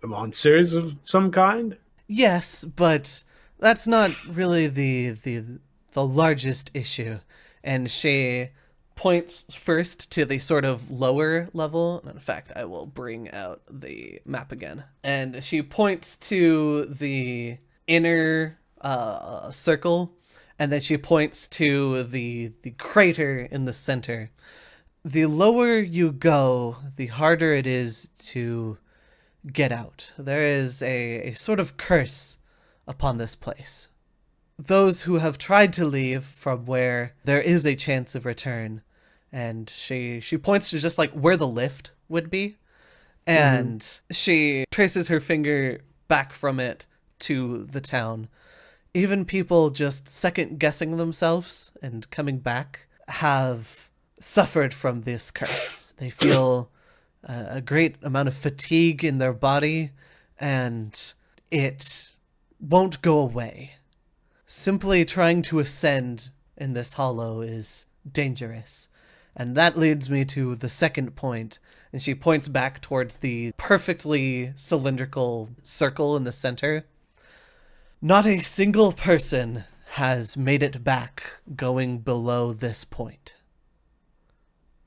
monsters of some kind? Yes, but that's not really the largest issue. And she points first to the sort of lower level. In fact, I will bring out the map again. And she points to the inner circle, and then she points to the crater in the center. The lower you go, the harder it is to get out. There is a sort of curse upon this place. Those who have tried to leave from where there is a chance of return, and she points to just like where the lift would be, and she traces her finger back from it to the town. Even people just second guessing themselves and coming back have suffered from this curse. They feel a great amount of fatigue in their body, and it won't go away. Simply trying to ascend in this hollow is dangerous. And that leads me to the second point, and she points back towards the perfectly cylindrical circle in the center. Not a single person has made it back going below this point.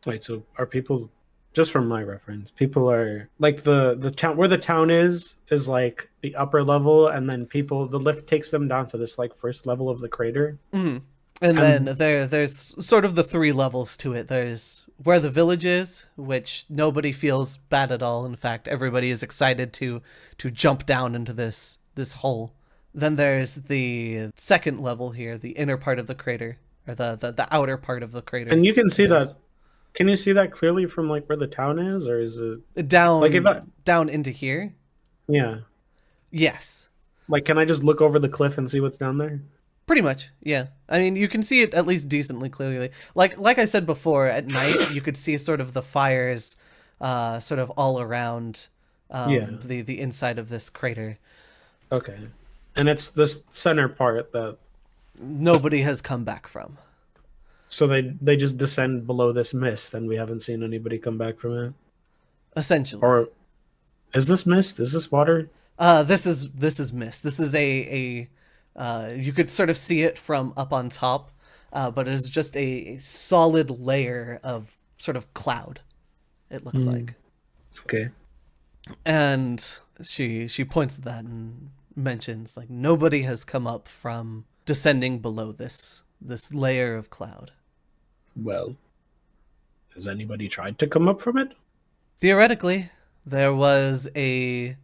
Wait, so are people, just from my reference, people are like the town where the town is like the upper level, and then the lift takes them down to this like first level of the crater. Mm-hmm. And then there's sort of the three levels to it. There's where the village is, which nobody feels bad at all. In fact, everybody is excited to jump down into this hole. Then there's the second level here, the inner part of the crater, or the outer part of the crater. And you can see that. Can you see that clearly from like where the town is, or is it down like down into here? Yeah. Yes. Like, can I just look over the cliff and see what's down there? Pretty much, yeah. I mean, you can see it at least decently clearly. Like I said before, at night you could see sort of the fires, sort of all around, the inside of this crater. Okay, and it's this center part that nobody has come back from. So they just descend below this mist, and we haven't seen anybody come back from it. Essentially. Or Is this mist? Is this water? This is mist. This is a you could sort of see it from up on top, but it is just a solid layer of sort of cloud. It looks like, Okay. and she points at that and mentions like nobody has come up from descending below this layer of cloud. Well, has anybody tried to come up from it? Theoretically, there was a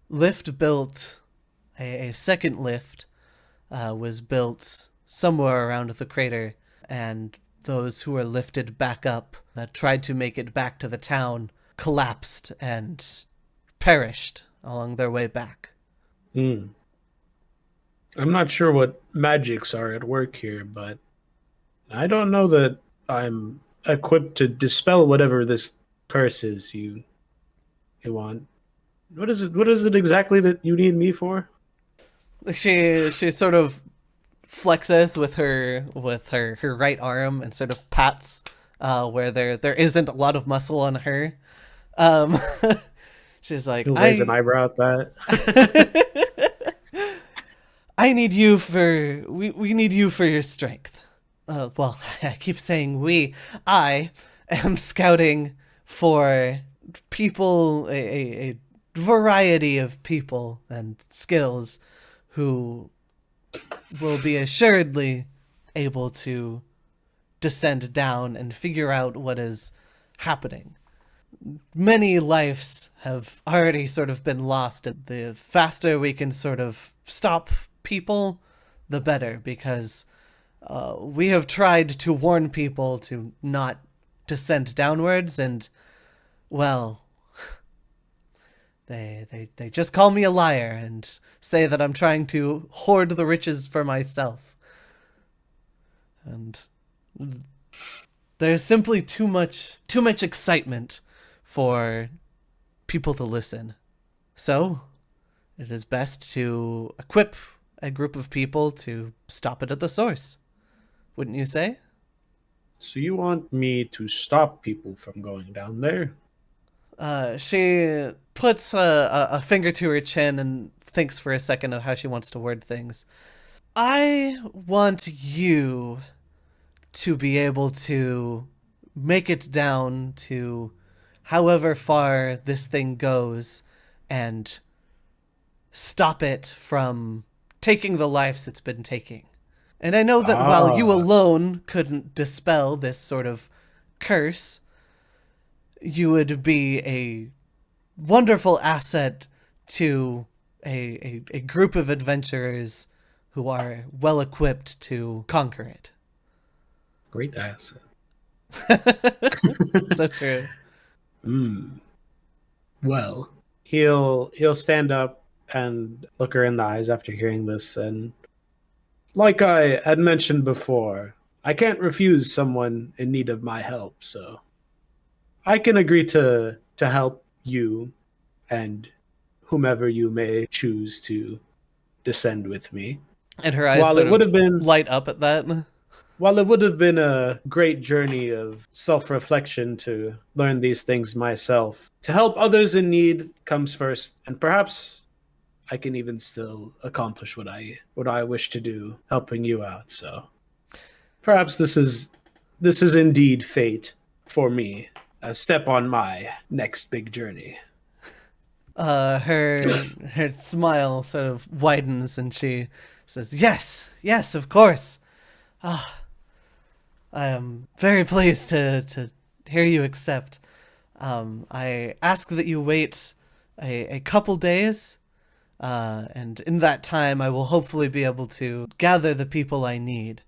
lift built, a second lift was built somewhere around the crater, and those who were lifted back up that tried to make it back to the town collapsed and perished along their way back. Hmm. I'm not sure what magics are at work here, but I don't know that I'm equipped to dispel whatever this curse is you want. What is it? What is it exactly that you need me for? She sort of flexes with her right arm and sort of pats where there isn't a lot of muscle on her. Um, she's like, You'll raise an eyebrow at that. I need you for we need you for your strength. Well, I keep saying we. I am scouting for people, a variety of people and skills who will be assuredly able to descend down and figure out what is happening. Many lives have already sort of been lost. The faster we can sort of stop people, the better, because we have tried to warn people to not descend downwards, and, well, they just call me a liar and say that I'm trying to hoard the riches for myself. And there's simply too much excitement for people to listen. So, it is best to equip a group of people to stop it at the source. Wouldn't you say? So you want me to stop people from going down there? She puts a finger to her chin and thinks for a second of how she wants to word things. I want you to be able to make it down to however far this thing goes and stop it from taking the lives it's been taking. And I know that while you alone couldn't dispel this sort of curse, you would be a wonderful asset to a group of adventurers who are well equipped to conquer it. Great asset. So true. Well, he'll stand up and look her in the eyes after hearing this, and like I had mentioned before, I can't refuse someone in need of my help, so I can agree to help you and whomever you may choose to descend with me. And her eyes While sort it would of have been light up at that. while it would have been a great journey of self-reflection to learn these things myself, to help others in need comes first, and perhaps I can even still accomplish what I wish to do, helping you out. So perhaps this is indeed fate for me, a step on my next big journey. Her smile sort of widens and she says, yes, of course. I am very pleased to hear you accept. I ask that you wait a couple days, and in that time I will hopefully be able to gather the people I need.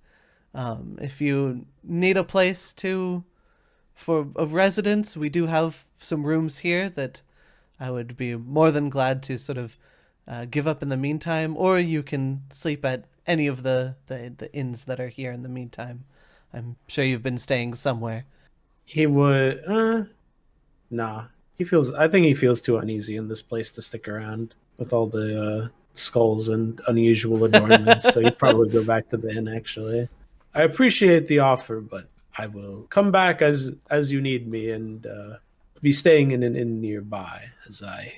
If you need a place of residence, we do have some rooms here that I would be more than glad to sort of give up in the meantime, or you can sleep at any of the inns that are here in the meantime. I'm sure you've been staying somewhere. He would nah. I think he feels too uneasy in this place to stick around with all the skulls and unusual adornments, so he'd probably go back to the inn actually. I appreciate the offer, but I will come back as you need me and be staying in an inn nearby as I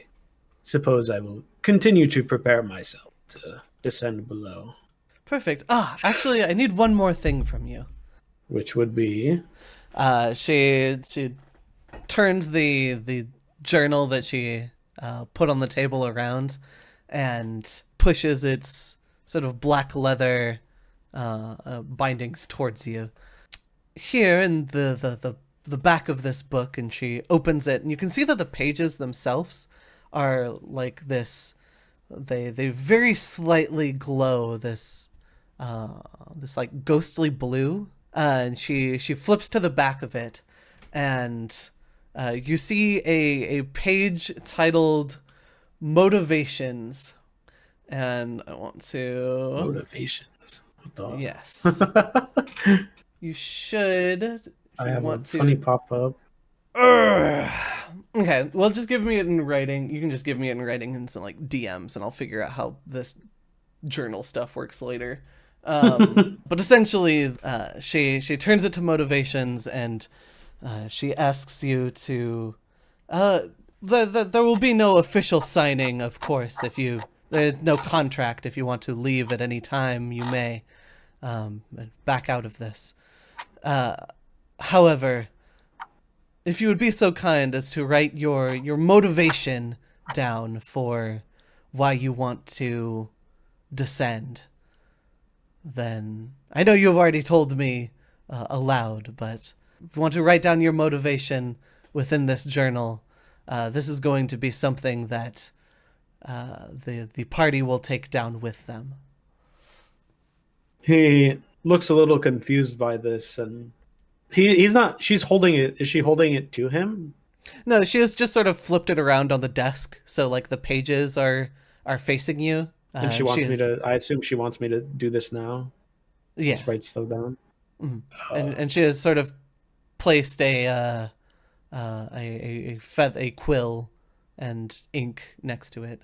suppose I will continue to prepare myself to descend below. Perfect. Actually, I need one more thing from you. Which would be? She turns the journal that she put on the table around and pushes its sort of black leather bindings towards you. Here in the back of this book, and she opens it, and you can see that the pages themselves are like this. They very slightly glow this like ghostly blue. And she flips to the back of it, and you see a page titled Motivations. And I want to... Motivations. What the... Yes. You should... I have a funny pop-up. Okay, well, just give me it in writing. You can just give me it in writing in some, like, DMs, and I'll figure out how this journal stuff works later. But essentially, she turns it to Motivations, and she asks you to... there will be no official signing, of course. There's no contract. If you want to leave at any time, you may back out of this. However, if you would be so kind as to write your motivation down for why you want to descend, then I know you've already told me aloud, but if you want to write down your motivation within this journal, this is going to be something that the party will take down with them. He looks a little confused by this, and he's not. She's holding it. Is she holding it to him? No, she has just sort of flipped it around on the desk, so like the pages are facing you. And she wants me to. I assume she wants me to do this now. Yeah. Just write stuff down. Mm-hmm. And she has sort of placed a quill and ink next to it.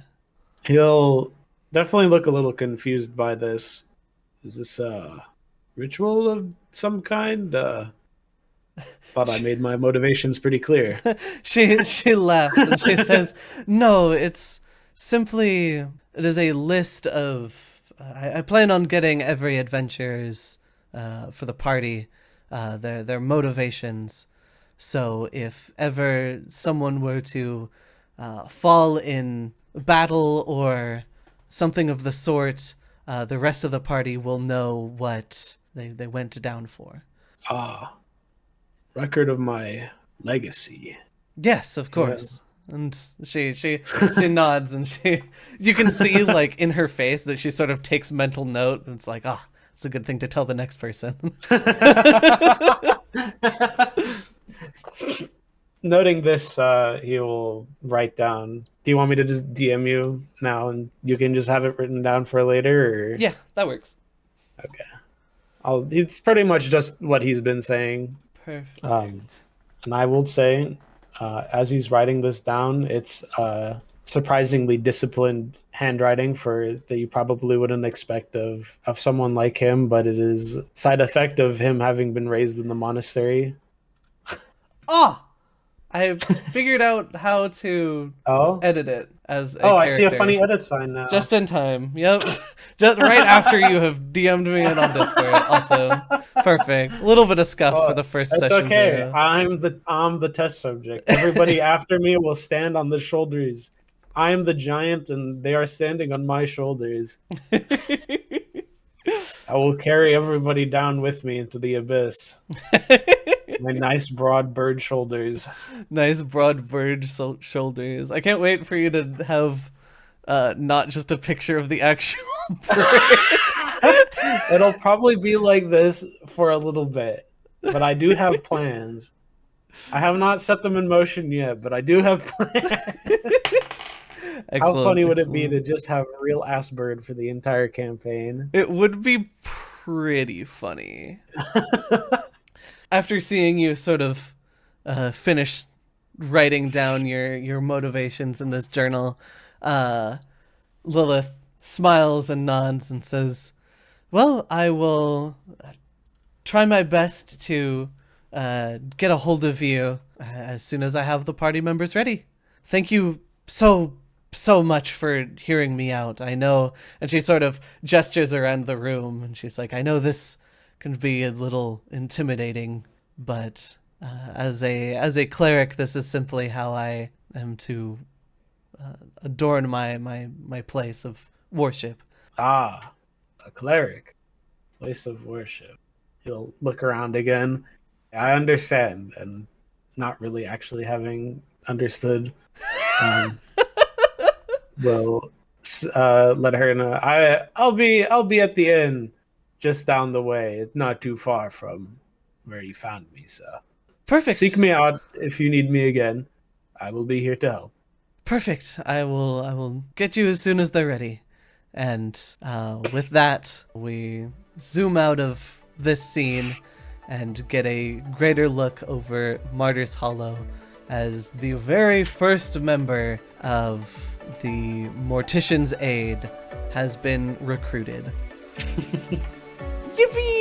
He'll definitely look a little confused by this. Is this a ritual of some kind? Thought I made my motivations pretty clear. She laughs and she says, "No, it's simply it is a list of. I plan on getting every adventurers for the party their motivations. So if ever someone were to fall in battle or something of the sort, the rest of the party will know what they went down for." Record of my legacy. Yes, of course. Yeah. And she nods, and you can see like in her face that she sort of takes mental note, and it's like, it's a good thing to tell the next person. Noting this, he will write down. Do you want me to just DM you now, and you can just have it written down for later? Or? Yeah, that works. Okay. It's pretty much just what he's been saying. Perfect. And I will say, as he's writing this down, it's surprisingly disciplined handwriting that you probably wouldn't expect of someone like him, but it is side effect of him having been raised in the monastery. I figured out how to edit it as a character. I see a funny edit sign now. Just in time. Yep. Just right after you have DM'd me in on Discord. Also, perfect. A little bit of scuff for the first session. It's okay. Zero. I'm the test subject. Everybody after me will stand on the shoulders. I am the giant, and they are standing on my shoulders. I will carry everybody down with me into the abyss. My nice broad bird shoulders. Nice broad bird shoulders. I can't wait for you to have not just a picture of the actual bird. It'll probably be like this for a little bit, but I do have plans. I have not set them in motion yet, but I do have plans. How funny would it be to just have a real ass bird for the entire campaign? It would be pretty funny. After seeing you sort of finish writing down your motivations in this journal, Lilith smiles and nods and says, "Well, I will try my best to get a hold of you as soon as I have the party members ready. Thank you so so much for hearing me out. I know, and she sort of gestures around the room, and she's like, I know this can be a little intimidating, but as a cleric, this is simply how I am to adorn my place of worship. Ah, a cleric. Place of worship. He'll look around again. I understand, and not really actually having understood. Will let her know. I'll be at the inn, just down the way. It's not too far from where you found me. So Perfect. seek me out if you need me again. I will be here to help. Perfect. I will get you as soon as they're ready. And with that, we zoom out of this scene and get a greater look over Martyr's Hollow as the very first member of the Mortician's Aid has been recruited. Yippee!